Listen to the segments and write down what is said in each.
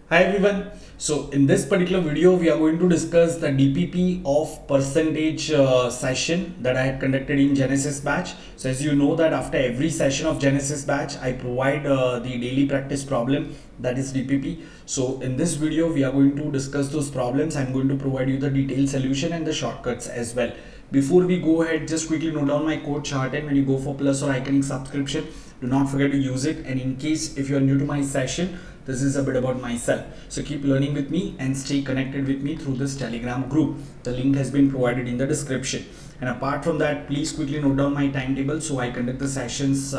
Hi everyone. So in this particular video, we are going to discuss the DPP of percentage session that I had conducted in Genesis batch. So as you know that after every session of Genesis batch, I provide the daily practice problem, that is DPP. So in this video, we are going to discuss those problems. I'm going to provide you the detailed solution and the shortcuts as well. Before we go ahead, just quickly note down my code chart, and when you go for plus or iconic subscription, do not forget to use it. And in case if you are new to my session, this is a bit about myself. So keep learning with me and stay connected with me through this Telegram group. The link has been provided in the description. And apart from that, please quickly note down my timetable. So I conduct the sessions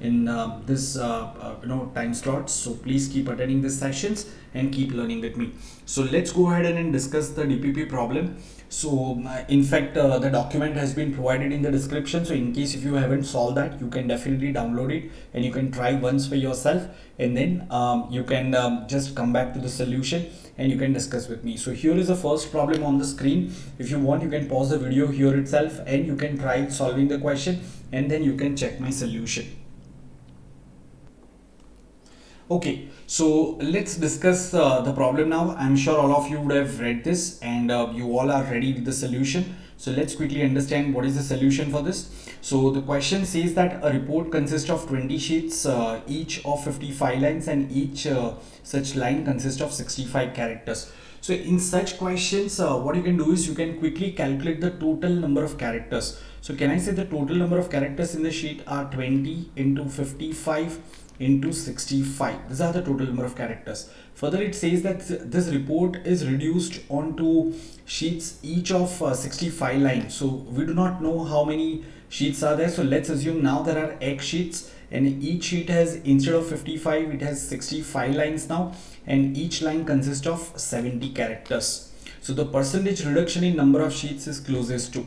in this time slots. So please keep attending these sessions and keep learning with me. So let's go ahead and discuss the DPP problem. So in fact, the document has been provided in the description. So in case if you haven't solved that, you can definitely download it and you can try once for yourself, and then you can just come back to the solution and you can discuss with me. So here is the first problem on the screen. If you want, you can pause the video here itself and you can try solving the question, and then you can check my solution. Okay, so let's discuss the problem now. I'm sure all of you would have read this and you all are ready with the solution. So let's quickly understand what is the solution for this. So the question says that a report consists of 20 sheets, each of 55 lines, and each such line consists of 65 characters. So in such questions, what you can do is you can quickly calculate the total number of characters. So can I say the total number of characters in the sheet are 20 into 55 into 65. These are the total number of characters. Further, it says that this report is reduced onto sheets each of 65 lines. So we do not know how many sheets are there. So let's assume now there are X sheets, and each sheet has, instead of 55, it has 65 lines now, and each line consists of 70 characters. So the percentage reduction in number of sheets is closest to.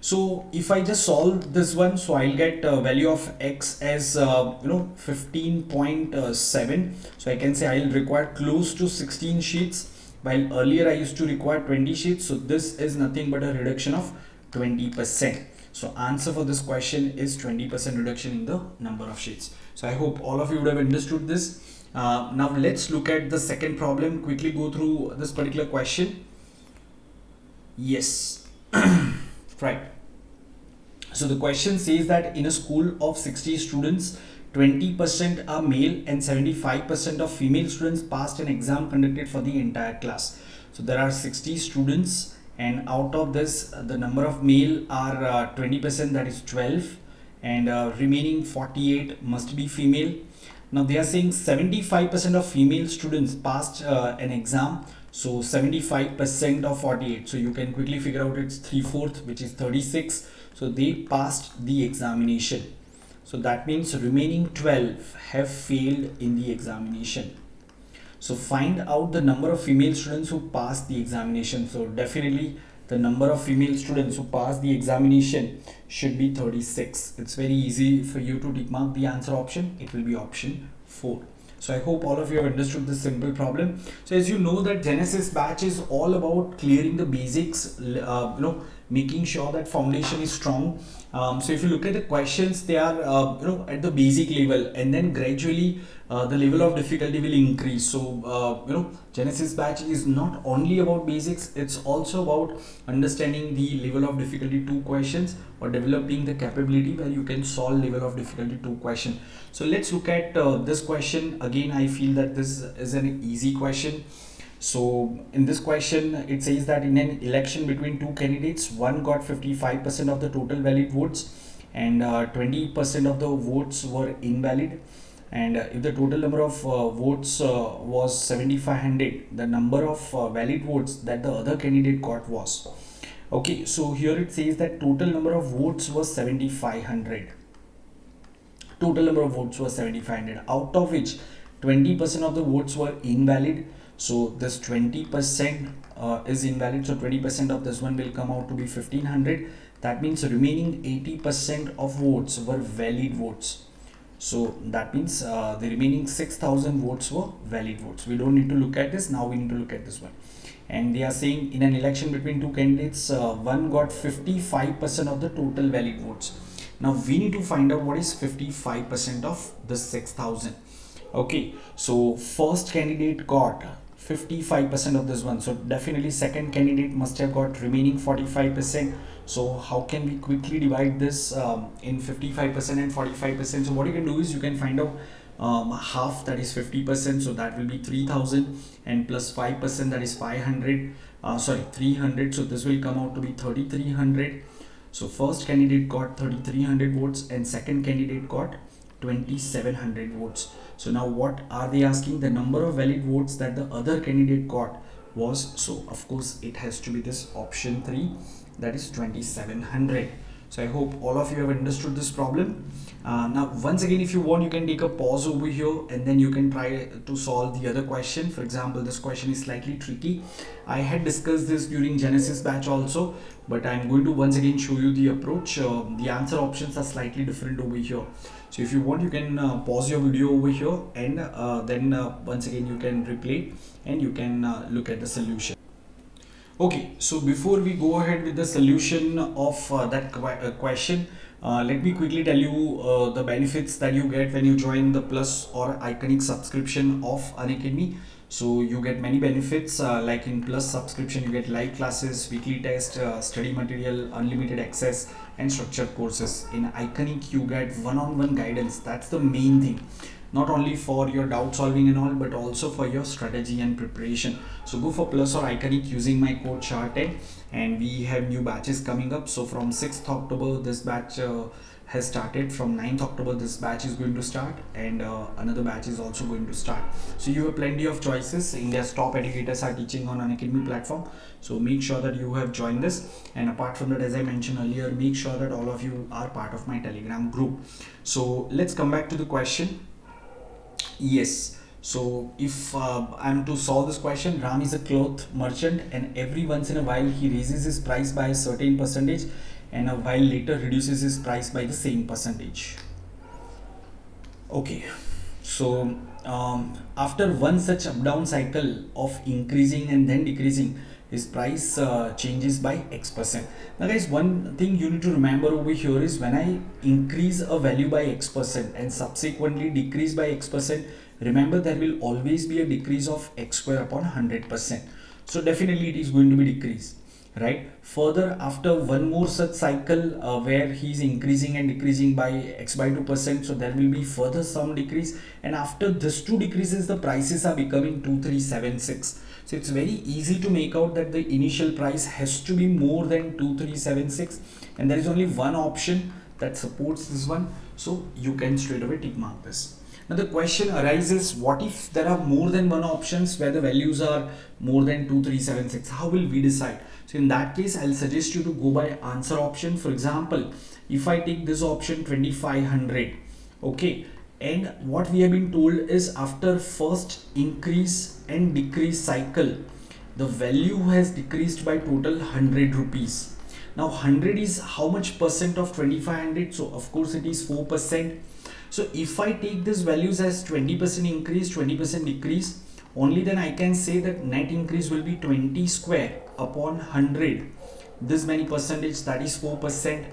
So if I just solve this one, so I'll get a value of X as 15.7. So I can say I'll require close to 16 sheets, while earlier I used to require 20 sheets. So this is nothing but a reduction of 20%. So answer for this question is 20% reduction in the number of sheets. So I hope all of you would have understood this. Now let's look at the second problem. Quickly go through this particular question. Yes. Right. So the question says that in a school of 60 students, 20% are male and 75% of female students passed an exam conducted for the entire class. So there are 60 students, and out of this, the number of male are 20%, that is 12, and remaining 48 must be female. Now they are saying 75% of female students passed an exam. So 75% of 48. So you can quickly figure out it's 3/4, which is 36. So they passed the examination. So that means remaining 12 have failed in the examination. So find out the number of female students who passed the examination. So definitely the number of female students who passed the examination should be 36. It's very easy for you to tick mark the answer option. It will be option 4. So I hope all of you have understood this simple problem. So as you know that Genesis batch is all about clearing the basics, making sure that foundation is strong. So if you look at the questions, they are at the basic level, and then gradually the level of difficulty will increase. So Genesis batch is not only about basics, it's also about understanding the level of difficulty 2 questions, or developing the capability where you can solve level of difficulty 2 question. So let's look at this question. Again, I feel that this is an easy question. So in this question, it says that in an election between two candidates, one got 55% of the total valid votes, and 20% of the votes were invalid. And if the total number of votes was 7500, the number of valid votes that the other candidate got was. Okay, so here it says that total number of votes was 7500. Total number of votes was 7500, out of which 20% of the votes were invalid. So this 20% is invalid. So 20% of this one will come out to be 1500. That means remaining 80% of votes were valid votes. So that means the remaining 6000 votes were valid votes. We don't need to look at this. Now we need to look at this one. And they are saying in an election between two candidates, one got 55% of the total valid votes. Now we need to find out what is 55% of the 6000. Okay, so first candidate got 55% of this one, so definitely second candidate must have got remaining 45%. So how can we quickly divide this in 55% and 45%? So what you can do is you can find out half, that is 50%, so that will be 3000, and plus 5%, that is 500, 300, so this will come out to be 3300. So first candidate got 3300 votes and second candidate got 2700 votes. So now what are they asking? The number of valid votes that the other candidate got was, so of course it has to be this option 3, that is 2700. So I hope all of you have understood this problem. Now once again, if you want, you can take a pause over here and then you can try to solve the other question. For example, this question is slightly tricky. I had discussed this during Genesis batch also, but I'm going to once again show you the approach. The answer options are slightly different over here. So if you want, you can pause your video over here, and then once again you can replay and you can look at the solution. Okay, so before we go ahead with the solution of that question, let me quickly tell you the benefits that you get when you join the Plus or Iconic subscription of Unacademy. So you get many benefits, like in Plus subscription you get live classes, weekly test, study material, unlimited access and structured courses. In Iconic you get one-on-one guidance. That's the main thing, not only for your doubt solving and all, but also for your strategy and preparation. So go for Plus or Iconic using my code SHAR10, and we have new batches coming up. So from 6th October this batch has started. From 9th October this batch is going to start, and another batch is also going to start. So you have plenty of choices. India's top educators are teaching on Unacademy platform, so make sure that you have joined this. And apart from that, as I mentioned earlier, make sure that all of you are part of my Telegram group. So let's come back to the question. Yes, so if I'm to solve this question, Ram is a cloth merchant and every once in a while he raises his price by a certain percentage and a while later reduces his price by the same percentage. Okay, so after one such up down cycle of increasing and then decreasing, his price changes by X%. Now guys, one thing you need to remember over here is when I increase a value by X% and subsequently decrease by X%, remember there will always be a decrease of X square upon 100%. So definitely it is going to be decreased, right? Further, after one more such cycle where he is increasing and decreasing by X by 2%, so there will be further some decrease, and after this two decreases the prices are becoming 2376. So it's very easy to make out that the initial price has to be more than 2376, and there is only one option that supports this one, so you can straight away tick mark this. Now the question arises, what if there are more than one options where the values are more than 2376? How will we decide? So in that case, I'll suggest you to go by answer option. For example, if I take this option 2500, okay, and what we have been told is after first increase and decrease cycle, the value has decreased by total 100 rupees. Now 100 is how much percent of 2500? So of course it is 4%. So if I take these values as 20% increase, 20% decrease, only then I can say that net increase will be 20 square upon 100. This many percentage, that is 4%,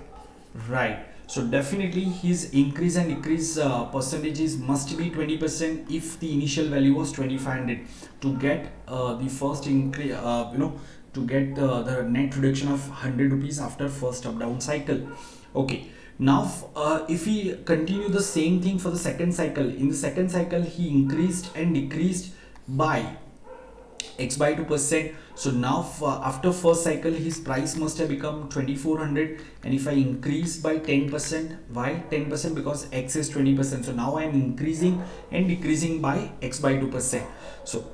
right? So definitely his increase and decrease percentages must be 20% if the initial value was 2500 to get the first increase, to get the net reduction of 100 rupees after first up down cycle. Okay. Now if we continue the same thing for the second cycle, in the second cycle he increased and decreased by X by 2%. So now after first cycle his price must have become 2400, and if I increase by 10%, why 10%? Because X is 20%. So now I am increasing and decreasing by X by 2%. So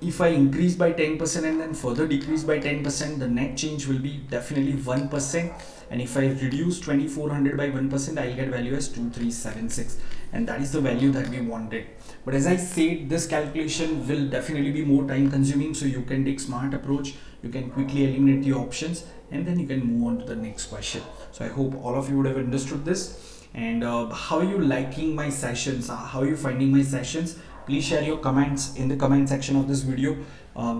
if I increase by 10% and then further decrease by 10%, the net change will be definitely 1%. And if I reduce 2400 by 1%, I'll get value as 2376, and that is the value that we wanted. But as I said, this calculation will definitely be more time consuming, so you can take smart approach. You can quickly eliminate the options and then you can move on to the next question. So I hope all of you would have understood this. And how are you liking my sessions? How are you finding my sessions? Please share your comments in the comment section of this video,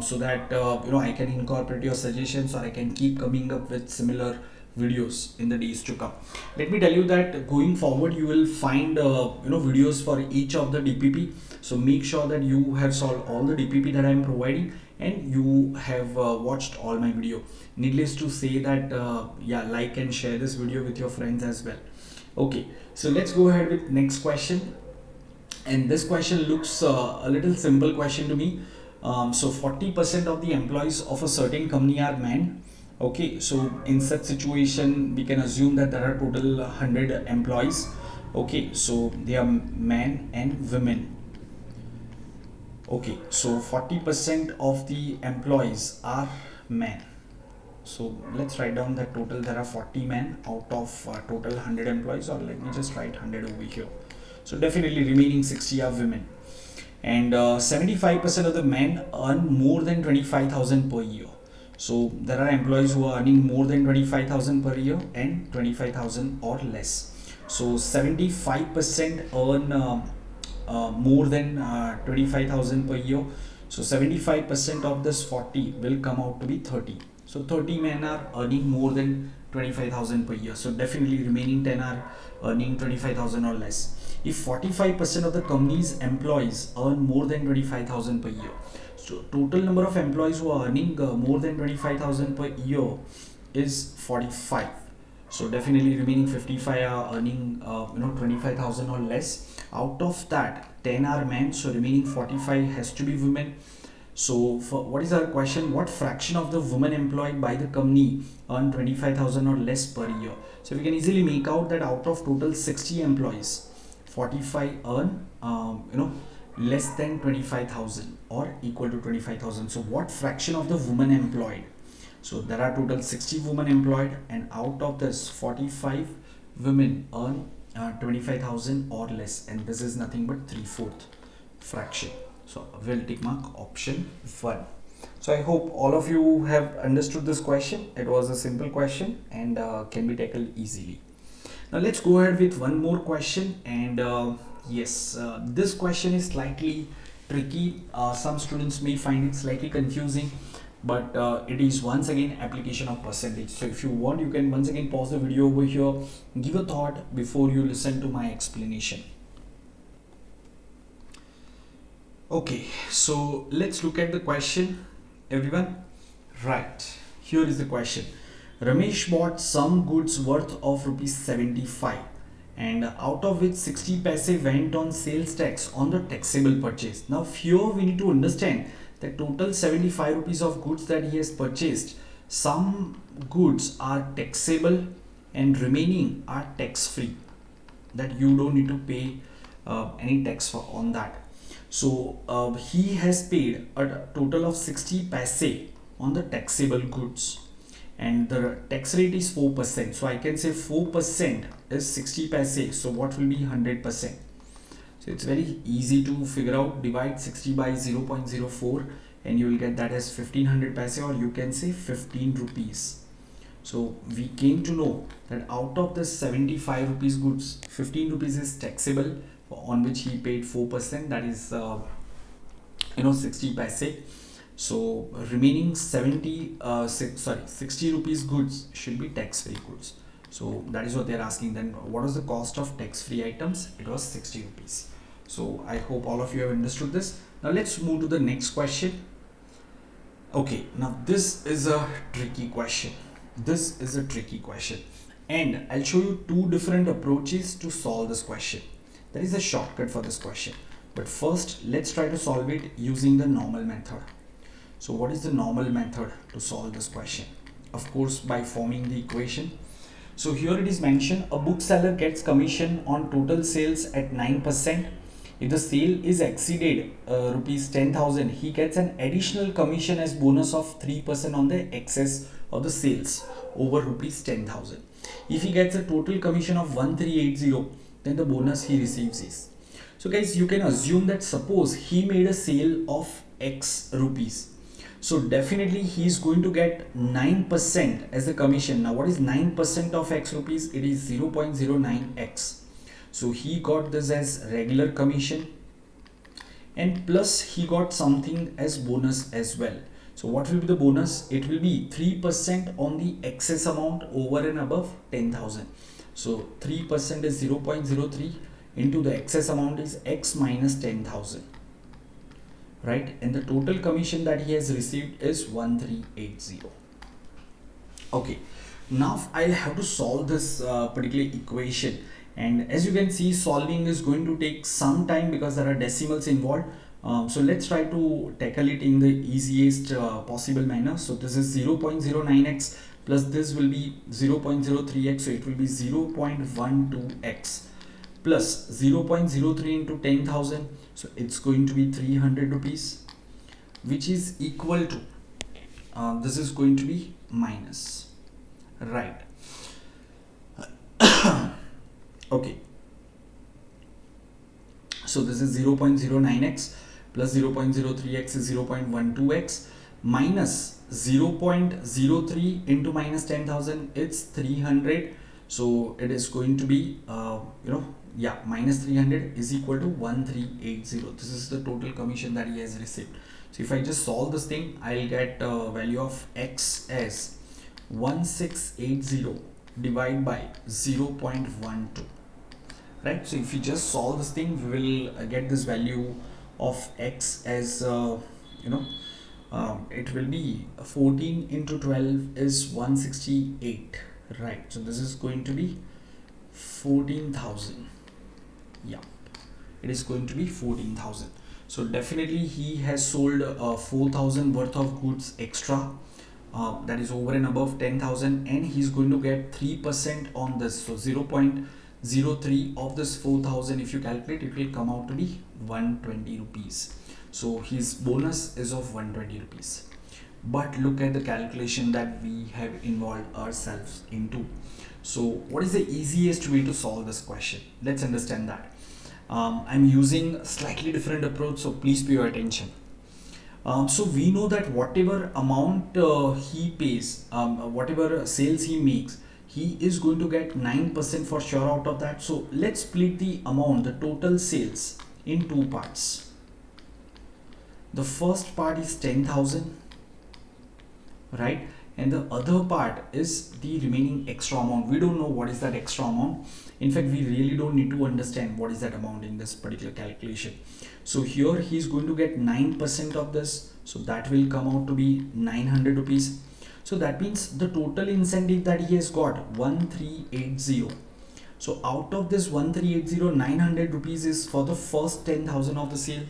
so that I can incorporate your suggestions, or I can keep coming up with similar videos in the days to come. Let me tell you that going forward you will find videos for each of the DPP. So make sure that you have solved all the DPP that I am providing and you have watched all my video. Needless to say that like and share this video with your friends as well. Okay, so let's go ahead with next question. And this question looks a little simple question to me. So 40% of the employees of a certain company are men. Okay, so in such situation we can assume that there are total 100 employees. Okay, so they are men and women. Okay, so 40% of the employees are men. So let's write down that total there are 40 men out of total 100 employees, or let me just write 100 over here. So definitely remaining 60 are women. And 75% of the men earn more than 25,000 per year. So there are employees who are earning more than 25,000 per year and 25,000 or less. So 75% earn more than 25,000 per year. So 75% of this 40 will come out to be 30. So 30 men are earning more than 25,000 per year. So definitely remaining 10 are earning 25,000 or less. If 45% of the company's employees earn more than 25,000 per year, so total number of employees who are earning more than 25,000 per year is 45. So definitely remaining 55 are earning 25,000 or less. Out of that 10 are men, so remaining 45 has to be women. So for what is our question? What fraction of the women employed by the company earn 25,000 or less per year? So we can easily make out that out of total 60 employees, 45 earn less than 25,000 or equal to 25,000. So what fraction of the women employed? So there are total 60 women employed, and out of this 45 women earn 25,000 or less, and this is nothing but 3/4 fraction. So we'll tick mark option 1. So I hope all of you have understood this question. It was a simple question and can be tackled easily. Now let's go ahead with one more question, and this question is slightly tricky. Some students may find it slightly confusing, but it is once again application of percentage. So if you want, you can once again pause the video over here, give a thought before you listen to my explanation. Okay, so let's look at the question, everyone. Right, here is the question. Ramesh bought some goods worth of rupees 75, and out of which 60 paise went on sales tax on the taxable purchase. Now here we need to understand that total 75 rupees of goods that he has purchased, some goods are taxable and remaining are tax free, that you don't need to pay any tax on that. So he has paid a total of 60 paise on the taxable goods, and the tax rate is 4%. So I can say 4% is 60 paise. So what will be 100%? So it's very easy to figure out. Divide 60 by 0.04 and you will get that as 1500 paise, or you can say 15 rupees. So we came to know that out of the 75 rupees goods, 15 rupees is taxable, on which he paid 4%, that is 60 paise. So remaining 60 rupees goods should be tax free goods. So that is what they are asking. Then what was the cost of tax free items? It was 60 rupees. So I hope all of you have understood this. Now let's move to the next question. Okay, now this is a tricky question. And I'll show you two different approaches to solve this question. There is a shortcut for this question, but first let's try to solve it using the normal method. So what is the normal method to solve this question? Of course, by forming the equation. So here it is mentioned, a bookseller gets commission on total sales at 9%. If the sale is exceeded rupees 10,000, he gets an additional commission as bonus of 3% on the excess of the sales over rupees 10,000. If he gets a total commission of 1380, then the bonus he receives is. So guys, you can assume that suppose he made a sale of X rupees. So definitely he is going to get 9% as a commission. Now what is 9% of X rupees? It is 0.09X. So he got this as regular commission, and plus he got something as bonus as well. So what will be the bonus? It will be 3% on the excess amount over and above 10,000. So 3% is 0.03 into the excess amount is x minus 10,000, right? And the total commission that he has received is 1380. Okay, now I'll have to solve this particular equation, and as you can see, solving is going to take some time because there are decimals involved. So let's try to tackle it in the easiest possible manner. So this is 0.09x plus this will be 0.03x, so it will be 0.12x plus 0.03 into 10,000, so it's going to be 300 rupees, which is equal to this is going to be minus, right? Okay, so this is 0.09x plus 0.03x is 0.12x minus 0.03 into minus 10,000, it's 300. So it is going to be minus 300 is equal to 1380. This is the total commission that he has received. So if I just solve this thing, I'll get value of x as 1680 divided by 0.12, right? So if you just solve this thing, we will get this value of x as it will be 14 into 12 is 168, right? So this is going to be 14,000. Yeah, it is going to be 14,000. So definitely he has sold 4,000 worth of goods extra, that is over and above 10,000, and he's going to get 3% on this. So 0.03 of this 4,000, if you calculate, it will come out to be 120 rupees. So his bonus is of 120 rupees. But look at the calculation that we have involved ourselves into. So what is the easiest way to solve this question? Let's understand that. I'm using slightly different approach, so please pay your attention. So we know that whatever amount he pays, whatever sales he makes, he is going to get 9% for sure out of that. So let's split the amount, the total sales, in two parts. The first part is 10,000, right? And the other part is the remaining extra amount. We don't know what is that extra amount. In fact, we really don't need to understand what is that amount in this particular calculation. So here he is going to get 9% of this, so that will come out to be 900 rupees. So that means the total incentive that he has got 1380. So out of this 1380, 900 rupees is for the first 10,000 of the sale,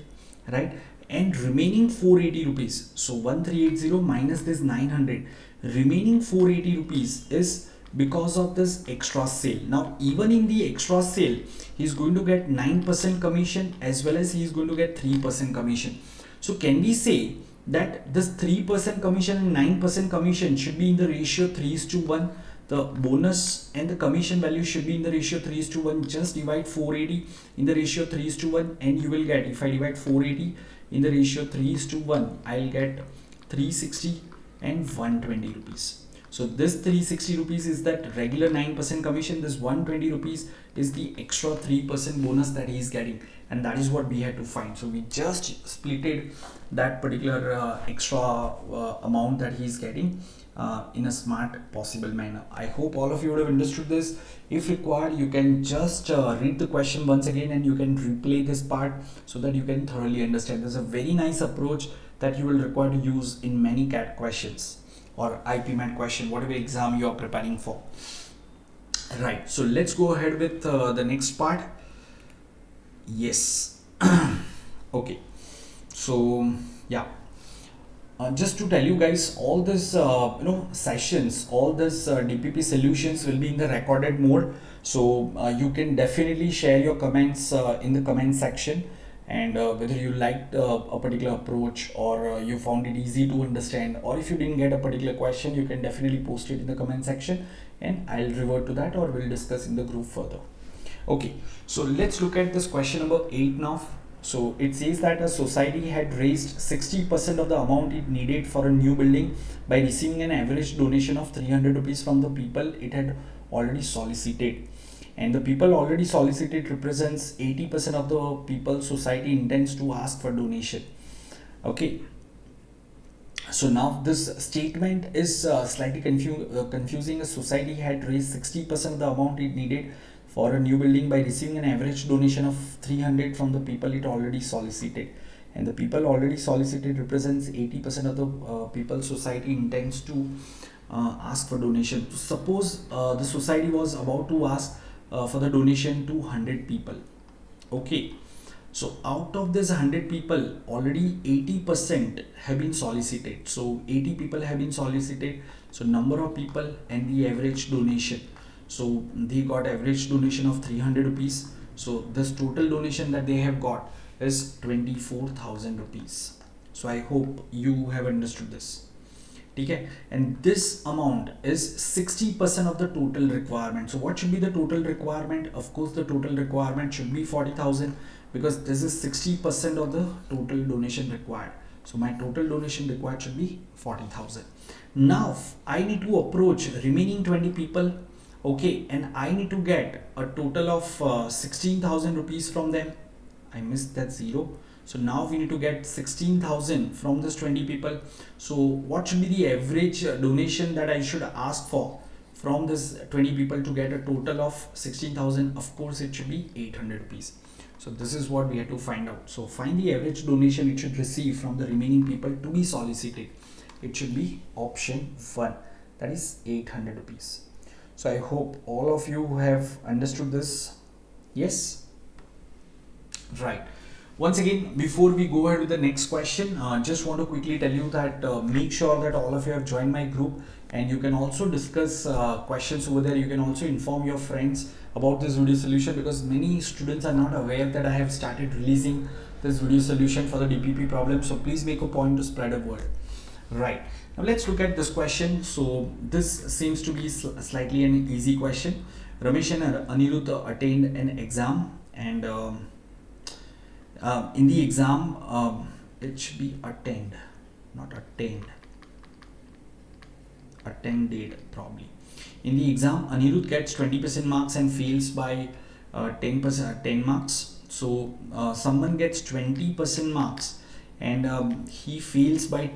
right? And remaining 480 rupees. So 1380 minus this 900, remaining 480 rupees is because of this extra sale. Now even in the extra sale, he is going to get 9% commission as well as he is going to get 3% commission. So can we say that this 3% commission and 9% commission should be in the ratio 3:1? The bonus and the commission value should be in the ratio 3:1. Just divide 480 in the ratio 3:1 and you will get, if I divide 480 in the ratio 3:1, I'll get 360 and 120 rupees. So this 360 rupees is that regular 9% commission. This 120 rupees is the extra 3% bonus that he is getting, and that is what we had to find. So we just splitted that particular extra amount that he is getting in a smart possible manner. I hope all of you would have understood this. If required, you can just read the question once again and you can replay this part so that you can thoroughly understand. There's a very nice approach that you will require to use in many CAT questions or IPMAT question, whatever exam you are preparing for. Right, so let's go ahead with the next part. Yes. Okay, so yeah, just to tell you guys, all this sessions, all this DPP solutions will be in the recorded mode, so you can definitely share your comments in the comment section, and whether you liked a particular approach or you found it easy to understand, or if you didn't get a particular question, you can definitely post it in the comment section and I'll revert to that, or we'll discuss in the group further. Okay, so let's look at this question number 8 now. So it says that a society had raised 60% of the amount it needed for a new building by receiving an average donation of 300 rupees from the people it had already solicited. And the people already solicited represents 80% of the people society intends to ask for donation. Okay. So now this statement is slightly confusing. A society had raised 60% of the amount it needed for a new building by receiving an average donation of 300 from the people it already solicited, and the people already solicited represents 80% of the people society intends to ask for donation. So suppose the society was about to ask for the donation to 100 people. Okay, so out of this 100 people, already 80% have been solicited. So 80 people have been solicited. So number of people and the average donation. So they got average donation of 300 rupees. So this total donation that they have got is 24,000 rupees. So I hope you have understood this. Okay, and this amount is 60% of the total requirement. So what should be the total requirement? Of course the total requirement should be 40,000, because this is 60% of the total donation required. So my total donation required should be 40,000. Now I need to approach remaining 20 people. Okay, and I need to get a total of 16,000 rupees from them. I missed that zero. So now we need to get 16,000 from this 20 people. So what should be the average donation that I should ask for from this 20 people to get a total of 16,000? Of course it should be 800 rupees. So this is what we have to find out. So find the average donation it should receive from the remaining people to be solicited. It should be option 1, that is 800 rupees. So I hope all of you have understood this. Yes, right. Once again, before we go ahead with the next question, just want to quickly tell you that make sure that all of you have joined my group, and you can also discuss questions over there. You can also inform your friends about this video solution, because many students are not aware that I have started releasing this video solution for the DPP problem. So please make a point to spread a word. Right, now let's look at this question. So this seems to be slightly an easy question. Ramesh and Anirudh attained an exam, and in the exam, it should be attend, not attained, attended probably. In the exam, Anirudh gets 20% marks and fails by 10 marks. So someone gets 20% marks and he fails by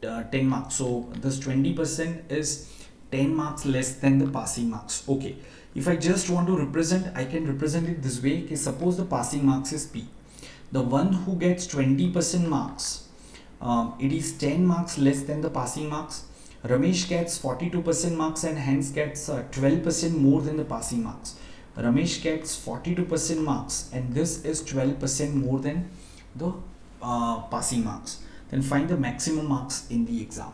10 marks. So this 20% is 10 marks less than the passing marks. Okay, if I just want to represent, I can represent it this way. Okay, suppose the passing marks is P. The one who gets 20% marks, it is 10 marks less than the passing marks. Ramesh gets 42% marks and hence gets 12% more than the passing marks. Ramesh gets 42% marks and this is 12% more than the passing marks. Then find the maximum marks in the exam.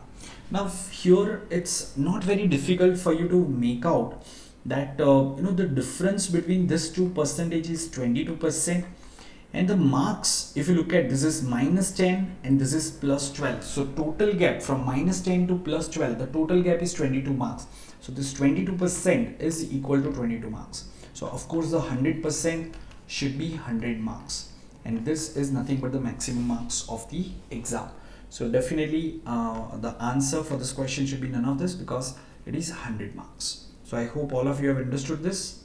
Now here it's not very difficult for you to make out that the difference between this two percentage is 22%. And the marks, if you look at, this is minus 10 and this is plus 12. So total gap from minus 10 to plus 12, the total gap is 22 marks. So this 22% is equal to 22 marks. So of course the 100% should be 100 marks. And this is nothing but the maximum marks of the exam. So definitely the answer for this question should be none of this, because it is 100 marks. So I hope all of you have understood this.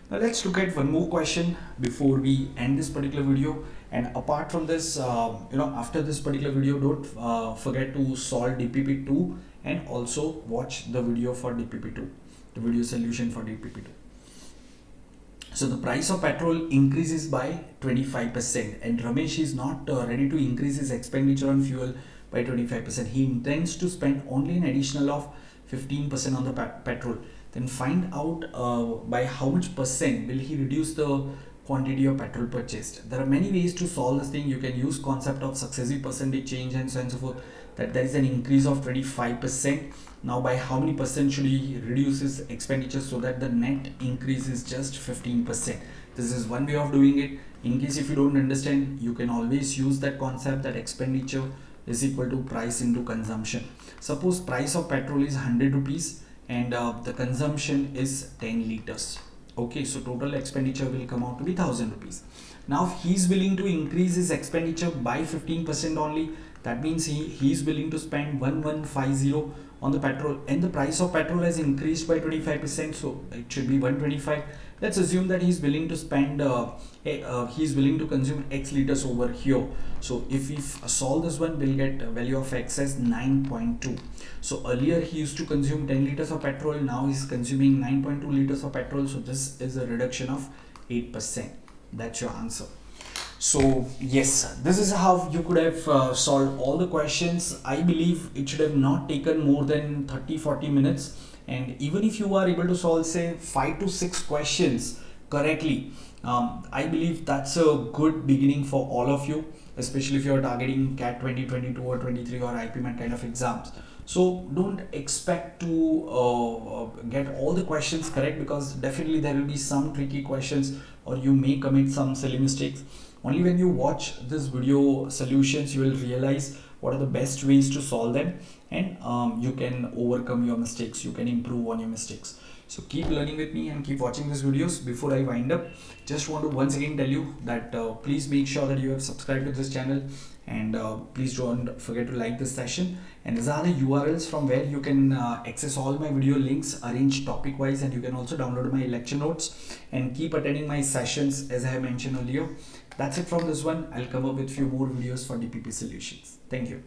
Now let's look at one more question before we end this particular video. And apart from this, after this particular video, don't forget to solve DPP2 and also watch the video for DPP2, the video solution for DPP2. So the price of petrol increases by 25% and Ramesh is not ready to increase his expenditure on fuel by 25%. He intends to spend only an additional of 15% on the petrol. Then find out by how much percent will he reduce the quantity of petrol purchased. There are many ways to solve this thing. You can use concept of successive percentage change and so on and so forth. That there is an increase of 25%. Now by how many percent should he reduce his expenditure so that the net increase is just 15%. This is one way of doing it. In case if you don't understand, you can always use that concept that expenditure is equal to price into consumption. Suppose price of petrol is 100 rupees and the consumption is 10 liters. Okay, so total expenditure will come out to be 1000 rupees. Now if he's willing to increase his expenditure by 15% only, that means he's willing to spend 1150 on the petrol, and the price of petrol has increased by 25%, so it should be 125. Let's assume that he's willing to spend he's willing to consume X liters over here. So if we solve this one, we'll get a value of X as 9.2. So earlier he used to consume 10 liters of petrol, now he's consuming 9.2 liters of petrol. So this is a reduction of 8%. That's your answer. So yes, this is how you could have solved all the questions. I believe it should have not taken more than 30-40 minutes. And even if you are able to solve say 5 to 6 questions correctly, I believe that's a good beginning for all of you, especially if you are targeting CAT 2022 or 23 or IPMAT kind of exams. So don't expect to get all the questions correct, because definitely there will be some tricky questions or you may commit some silly mistakes. Only when you watch this video solutions, you will realize what are the best ways to solve them, and you can overcome your mistakes, you can improve on your mistakes. So keep learning with me and keep watching these videos. Before I wind up, just want to once again tell you that please make sure that you have subscribed to this channel, and please don't forget to like this session. And these are the URLs from where you can access all my video links arranged topic wise, and you can also download my lecture notes and keep attending my sessions as I have mentioned earlier. That's it from this one. I'll come up with few more videos for DPP solutions. Thank you.